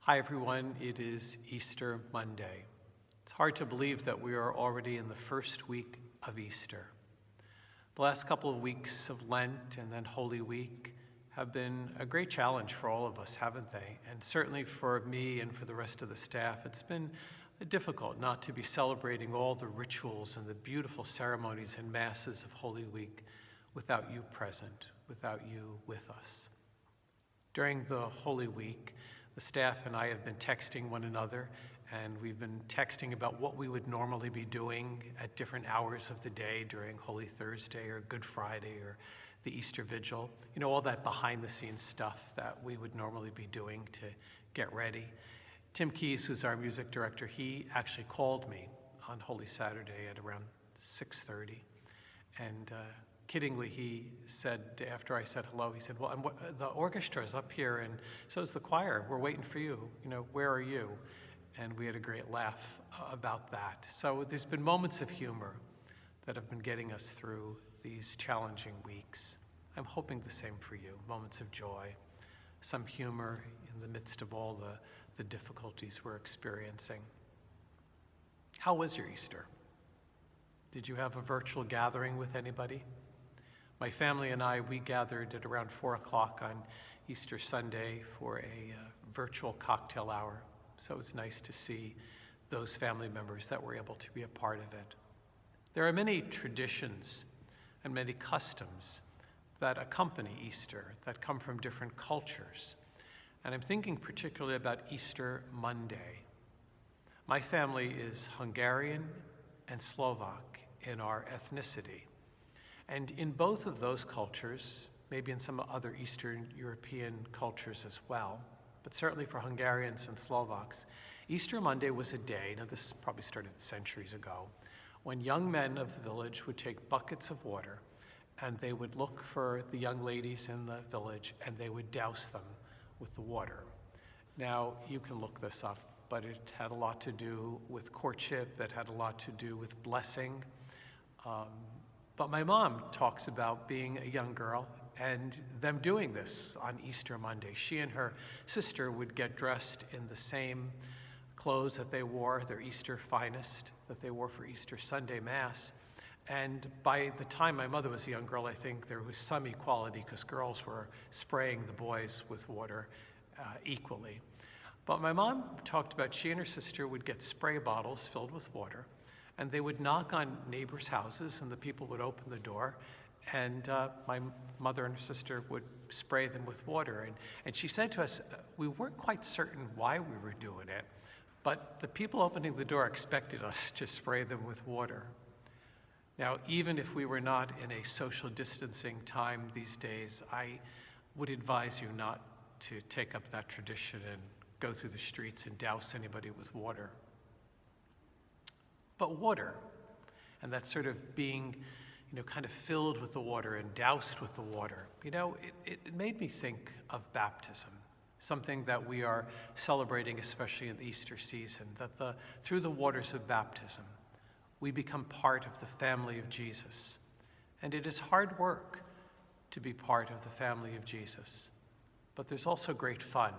Hi everyone, it is Easter Monday. It's hard to believe that we are already in the first week of Easter. The last couple of weeks of Lent and then Holy Week have been a great challenge for all of us, haven't they? And certainly for me and for the rest of the staff, it's been difficult not to be celebrating all the rituals and the beautiful ceremonies and masses of Holy Week without you present, without you with us. During the Holy Week, the staff and I have been texting one another, and we've been texting about what we would normally be doing at different hours of the day during Holy Thursday or Good Friday or the Easter Vigil. You know, all that behind-the-scenes stuff that we would normally be doing to get ready. Tim Keyes, who's our music director, he actually called me on Holy Saturday at around 6:30, and kiddingly, he said, after I said hello, he said, well, the orchestra's up here, and so is the choir. We're waiting for you. You know, where are you? And we had a great laugh about that. So there's been moments of humor that have been getting us through these challenging weeks. I'm hoping the same for you, moments of joy, some humor in the midst of all the difficulties we're experiencing. How was your Easter? Did you have a virtual gathering with anybody? My family and I, we gathered at around 4 o'clock on Easter Sunday for a virtual cocktail hour. So it was nice to see those family members that were able to be a part of it. There are many traditions and many customs that accompany Easter that come from different cultures. And I'm thinking particularly about Easter Monday. My family is Hungarian and Slovak in our ethnicity. And in both of those cultures, maybe in some other Eastern European cultures as well, but certainly for Hungarians and Slovaks, Easter Monday was a day, now this probably started centuries ago, when young men of the village would take buckets of water and they would look for the young ladies in the village and they would douse them with the water. Now, you can look this up, but it had a lot to do with courtship, it had a lot to do with blessing. But my mom talks about being a young girl and them doing this on Easter Monday. She and her sister would get dressed in the same clothes that they wore, their Easter finest, that they wore for Easter Sunday Mass. And by the time my mother was a young girl, I think there was some equality because girls were spraying the boys with water equally. But my mom talked about she and her sister would get spray bottles filled with water, and they would knock on neighbors' houses, and the people would open the door, and my mother and her sister would spray them with water. And she said to us, we weren't quite certain why we were doing it, but the people opening the door expected us to spray them with water. Now, even if we were not in a social distancing time these days, I would advise you not to take up that tradition and go through the streets and douse anybody with water. But water, and that sort of being, kind of filled with the water and doused with the water, it made me think of baptism, something that we are celebrating, especially in the Easter season, that through the waters of baptism, we become part of the family of Jesus. And it is hard work to be part of the family of Jesus, but there's also great fun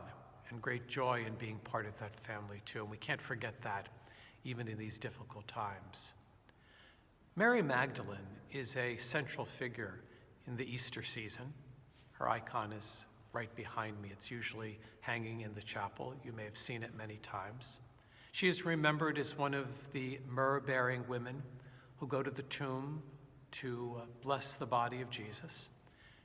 and great joy in being part of that family too, and we can't forget that even in these difficult times. Mary Magdalene is a central figure in the Easter season. Her icon is right behind me. It's usually hanging in the chapel. You may have seen it many times. She is remembered as one of the myrrh-bearing women who go to the tomb to bless the body of Jesus.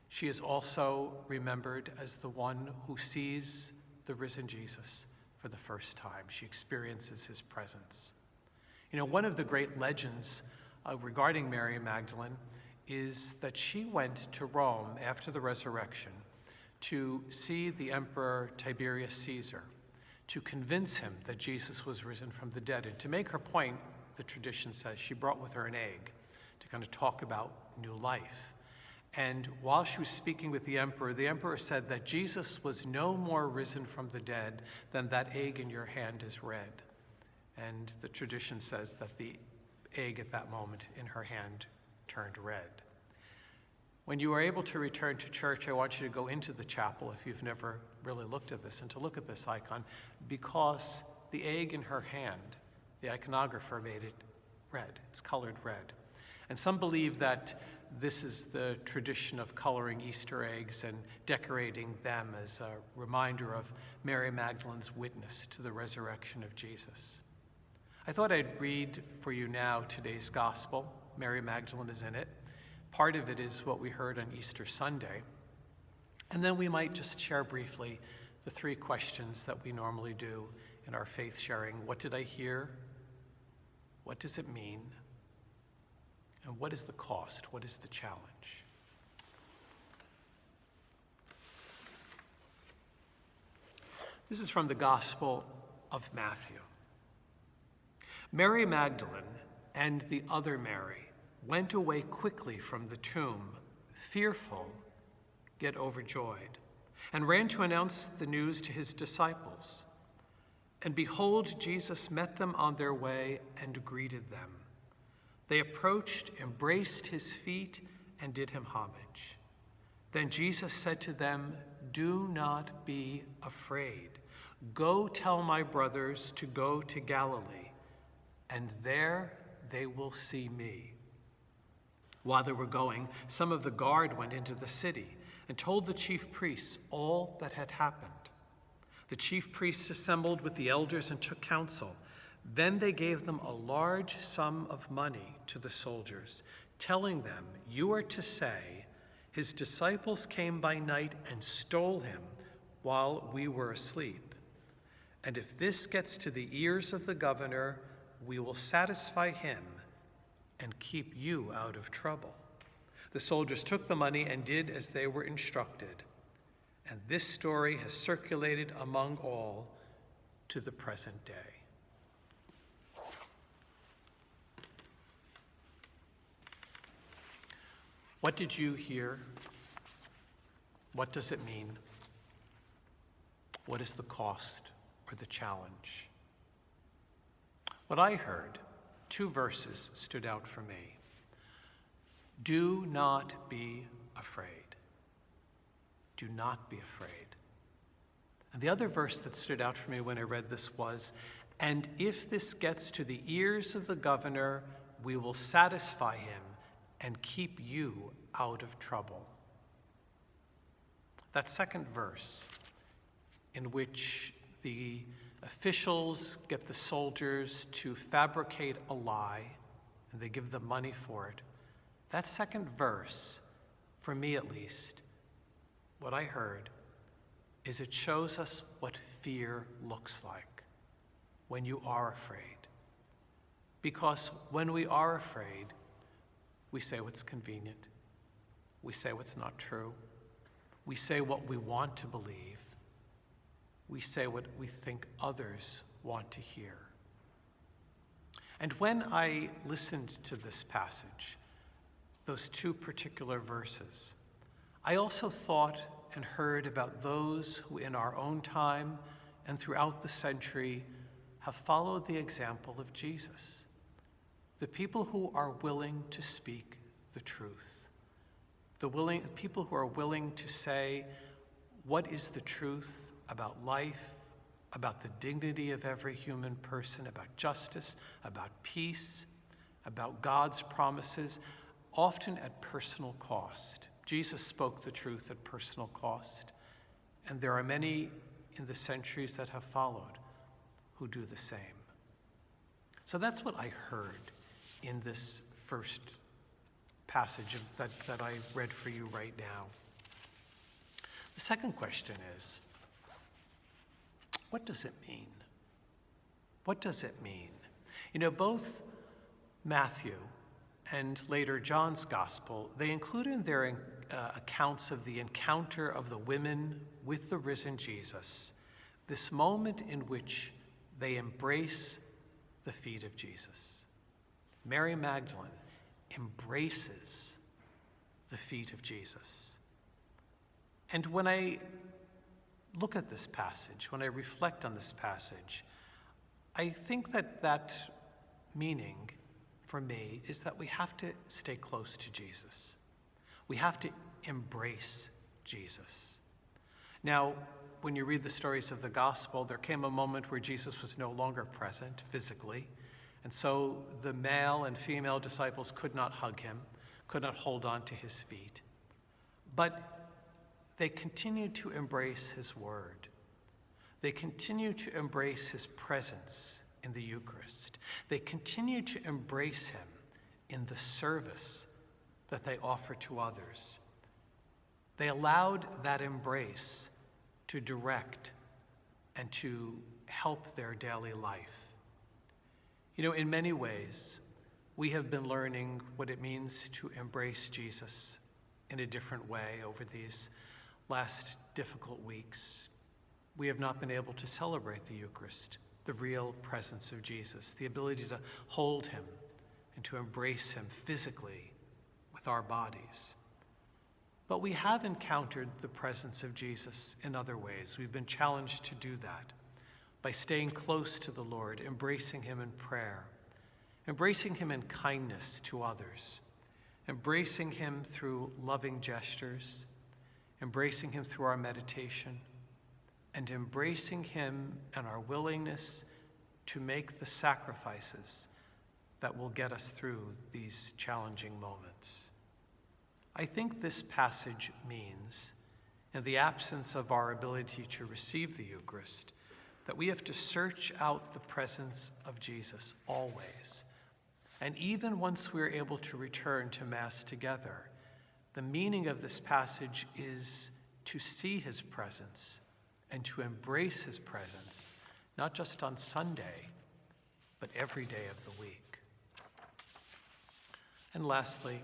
She is also remembered as the one who sees the risen Jesus for the first time. She experiences his presence. One of the great legends regarding Mary Magdalene is that she went to Rome after the resurrection to see the Emperor Tiberius Caesar, to convince him that Jesus was risen from the dead. And to make her point, the tradition says, she brought with her an egg to kind of talk about new life. And while she was speaking with the emperor said that Jesus was no more risen from the dead than that egg in your hand is red. And the tradition says that the egg at that moment in her hand turned red. When you are able to return to church, I want you to go into the chapel if you've never really looked at this, and to look at this icon, because the egg in her hand, the iconographer made it red. It's colored red. And some believe that this is the tradition of coloring Easter eggs and decorating them as a reminder of Mary Magdalene's witness to the resurrection of Jesus. I thought I'd read for you now today's gospel. Mary Magdalene is in it. Part of it is what we heard on Easter Sunday. And then we might just share briefly the three questions that we normally do in our faith sharing. What did I hear? What does it mean? And what is the cost? What is the challenge? This is from the Gospel of Matthew. Mary Magdalene and the other Mary went away quickly from the tomb, fearful yet overjoyed, and ran to announce the news to his disciples. And behold, Jesus met them on their way and greeted them. They approached, embraced his feet, and did him homage. Then Jesus said to them, "Do not be afraid. Go tell my brothers to go to Galilee, and there they will see me." While they were going, some of the guard went into the city and told the chief priests all that had happened. The chief priests assembled with the elders and took counsel. Then they gave them a large sum of money to the soldiers, telling them, "You are to say, 'His disciples came by night and stole him while we were asleep.' And if this gets to the ears of the governor, we will satisfy him and keep you out of trouble." The soldiers took the money and did as they were instructed. And this story has circulated among all to the present day. What did you hear? What does it mean? What is the cost or the challenge? What I heard, two verses stood out for me. Do not be afraid. Do not be afraid. And the other verse that stood out for me when I read this was, "And if this gets to the ears of the governor, we will satisfy him and keep you out of trouble." That second verse, in which the officials get the soldiers to fabricate a lie, and they give them money for it, that second verse, for me at least, what I heard is it shows us what fear looks like when you are afraid. Because when we are afraid, we say what's convenient. We say what's not true. We say what we want to believe. We say what we think others want to hear. And when I listened to this passage, those two particular verses, I also thought and heard about those who in our own time and throughout the century have followed the example of Jesus. The people who are willing to speak the truth. The people who are willing to say what is the truth about life, about the dignity of every human person, about justice, about peace, about God's promises, often at personal cost. Jesus spoke the truth at personal cost, and there are many in the centuries that have followed who do the same. So that's what I heard in this first passage that I read for you right now. The second question is, what does it mean? What does it mean? You know, both Matthew and later John's gospel, they include in their accounts of the encounter of the women with the risen Jesus, this moment in which they embrace the feet of Jesus. Mary Magdalene embraces the feet of Jesus. And when I look at this passage, when I reflect on this passage, I think that meaning for me is that we have to stay close to Jesus. We have to embrace Jesus. Now, when you read the stories of the gospel, there came a moment where Jesus was no longer present physically, and so the male and female disciples could not hug him, could not hold on to his feet. But they continued to embrace his word. They continued to embrace his presence in the Eucharist. They continued to embrace him in the service that they offer to others. They allowed that embrace to direct and to help their daily life. You know, in many ways, we have been learning what it means to embrace Jesus in a different way over these last difficult weeks. We have not been able to celebrate the Eucharist, the real presence of Jesus, the ability to hold him and to embrace him physically with our bodies. But we have encountered the presence of Jesus in other ways. We've been challenged to do that by staying close to the Lord, embracing him in prayer, embracing him in kindness to others, embracing him through loving gestures, embracing him through our meditation, and embracing him and our willingness to make the sacrifices that will get us through these challenging moments. I think this passage means, in the absence of our ability to receive the Eucharist, that we have to search out the presence of Jesus always. And even once we're able to return to Mass together, the meaning of this passage is to see his presence and to embrace his presence, not just on Sunday, but every day of the week. And lastly,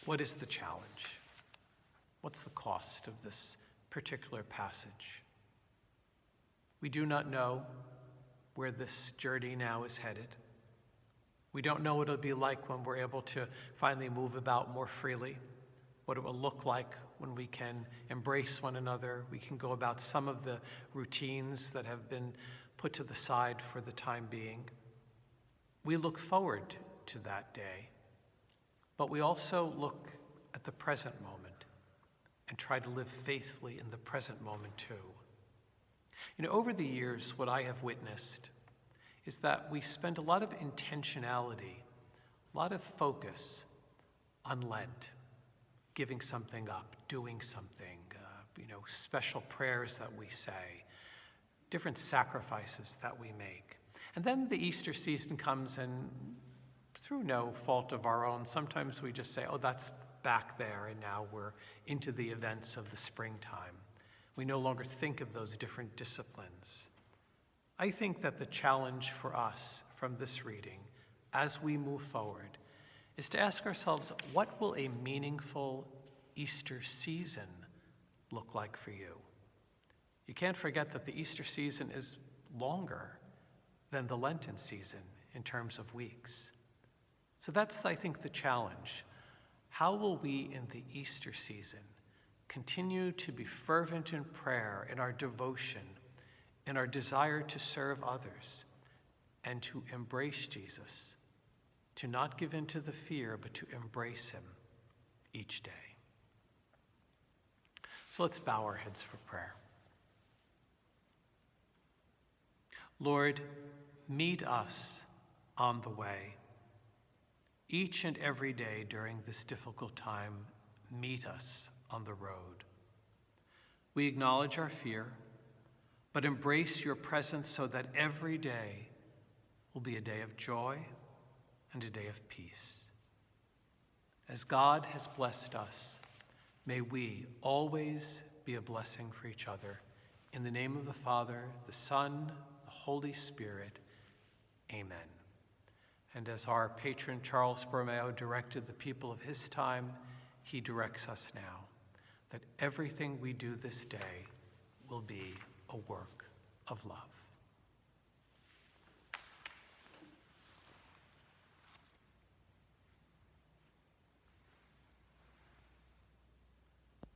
what is the challenge? What's the cost of this particular passage? We do not know where this journey now is headed. We don't know what it'll be like when we're able to finally move about more freely, what it will look like when we can embrace one another, we can go about some of the routines that have been put to the side for the time being. We look forward to that day, but we also look at the present moment and try to live faithfully in the present moment too. You know, over the years, what I have witnessed is that we spend a lot of intentionality, a lot of focus on Lent, giving something up, doing something, special prayers that we say, different sacrifices that we make. And then the Easter season comes, and through no fault of our own, sometimes we just say, oh, that's back there, and now we're into the events of the springtime. We no longer think of those different disciplines. I think that the challenge for us from this reading, as we move forward, is to ask ourselves, what will a meaningful Easter season look like for you? You can't forget that the Easter season is longer than the Lenten season in terms of weeks. So that's, I think, the challenge. How will we in the Easter season continue to be fervent in prayer, in our devotion, in our desire to serve others, and to embrace Jesus, to not give in to the fear, but to embrace him each day? So let's bow our heads for prayer. Lord, meet us on the way. Each and every day during this difficult time, meet us on the road. We acknowledge our fear, but embrace your presence so that every day will be a day of joy and a day of peace. As God has blessed us, may we always be a blessing for each other. In the name of the Father, the Son, the Holy Spirit, amen. And as our patron Charles Borromeo directed the people of his time, he directs us now, that everything we do this day will be a work of love.